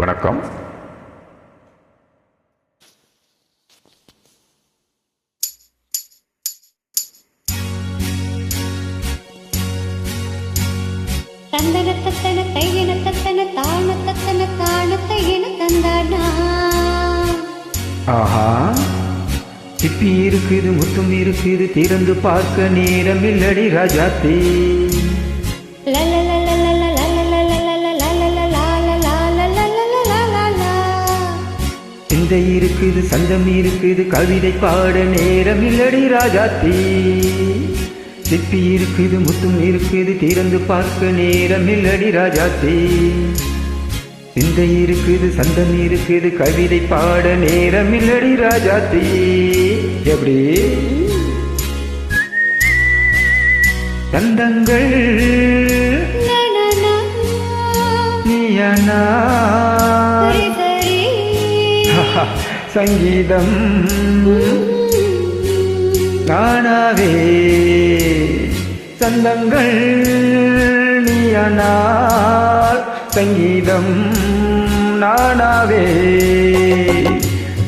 வணக்கம். தந்தன தத்தன தையன தத்தன தான தத்தன தான தையன தந்தானா. ஆஹா, சிப்பி இருக்குது, முத்தும் இருக்குது, திறந்து பார்க்க நேரம் இல்லடி ராஜாத்தி. சிந்தை இருக்குது, சந்தம் இருக்குது, கவிதை பாட நேரம் இல்லடி ராஜாத்தி. சிப்பி இருக்குது, முத்தும் இருக்குது, திறந்து பார்க்க நேரம் இல்லடி ராஜாத்தி. சிந்தை இருக்குது, சந்தம் இருக்குது, கவிதை பாட நேரம் இல்லடி ராஜாத்தி. எப்படி சந்தங்கள் நீயானா சங்கீதம் நானாவே. சந்தங்கள் நீயானால் சங்கீதம் நானாவே.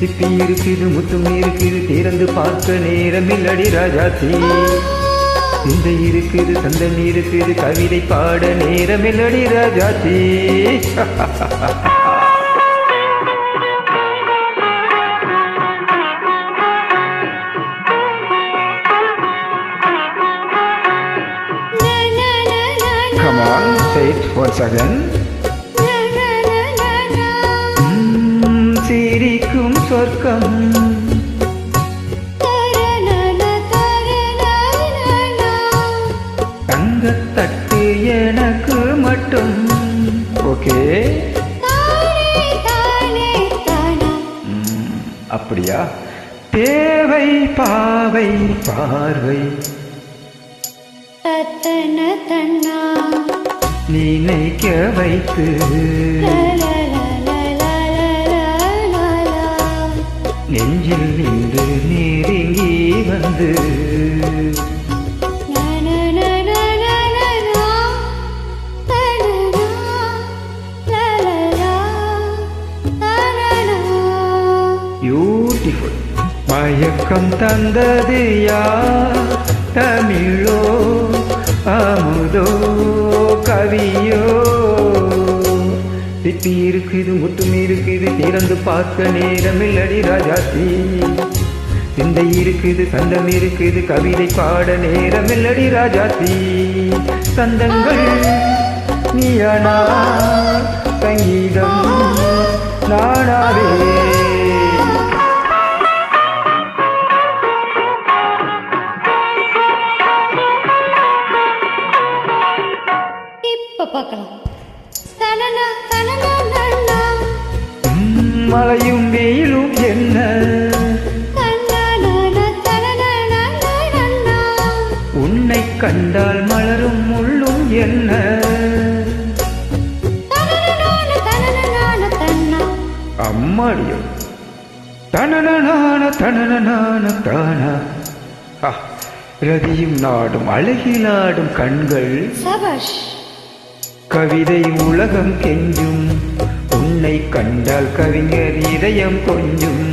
சிப்பி இருக்குது, முத்தும் இருக்குது, திறந்து பார்க்க நேரம் இல்லடி ராஜாத்தி. சிந்தை இருக்குது, சந்தம் இருக்குது, கவிதை பாட நேரம் இல்லடி Rajathi. Come on, say it once again. சிரிக்கும் சொர்க்கம் தங்கத்தட்டு எனக்கு மட்டும். ஓகே, அப்படியா? தேவை பாவை பார்வை தத்தன தன்னா நினைக்க வைத்து நெஞ்சில் நின்று நெருங்கி வந்து பியூட்டிஃபுல். மயக்கம் தந்தது யார்? தமிழோ அமுதோ கவியோ? சிப்பி இருக்குது, முத்தும் இருக்குது, திறந்து பார்க்க நேரம் இல்லடி ராஜாத்தி. சிந்தை இருக்குது, சந்தம் இருக்குது, கவிதை பாட நேரம் இல்லடி ராஜாத்தி. சந்தங்கள் நீயானா சங்கீதம் நானாவே. இப்ப பார்க்கலாம். மழையும் வெயிலும் என்ன, உன்னை கண்டால் மலரும் முள்ளும் என்ன. அம்மாடியோ தனனான தனனான தானா. ரதியும் நாடும் அழகிலாடும் கண்கள் சபாஷ். கவிதை உலகம் கெஞ்சும், உன்னை கண்டால் கவிஞர் இதயம் கொஞ்சும்.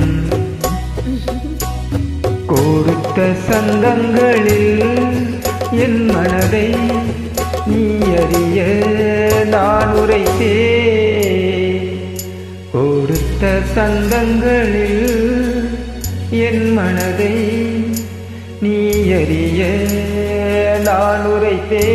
கொடுத்த சந்தங்களில் என் மனதை நீ அறிய நான் உரைத்தே. கொடுத்த சந்தங்களில் என் மனதை நீ அறிய நான் உரைத்தே.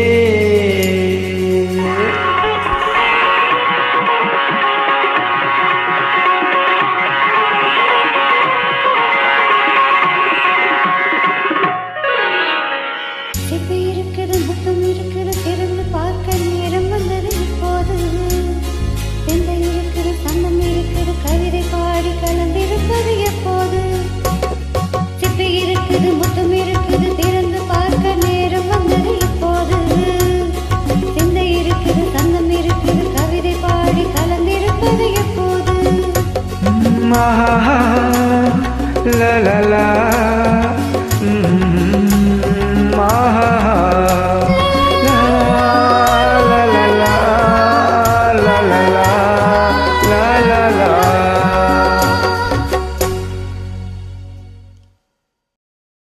சிப்பி இருக்குது, முத்தம் இருக்குது, திறந்து பார்க்க நேரம் வந்தது இப்போது. சிந்தை இருக்குது, சந்தம் இருக்குது, கவிதை பாடி கலந்திருப்பது எப்போது. சிப்பி இருக்குது, முத்தம் இருக்குது, திறந்து பார்க்க நேரம் வந்தது இப்போது. சிந்தை இருக்குது, சந்தம் இருக்குது, கவிதை பாடி கலந்திருப்பது எப்போது. மகா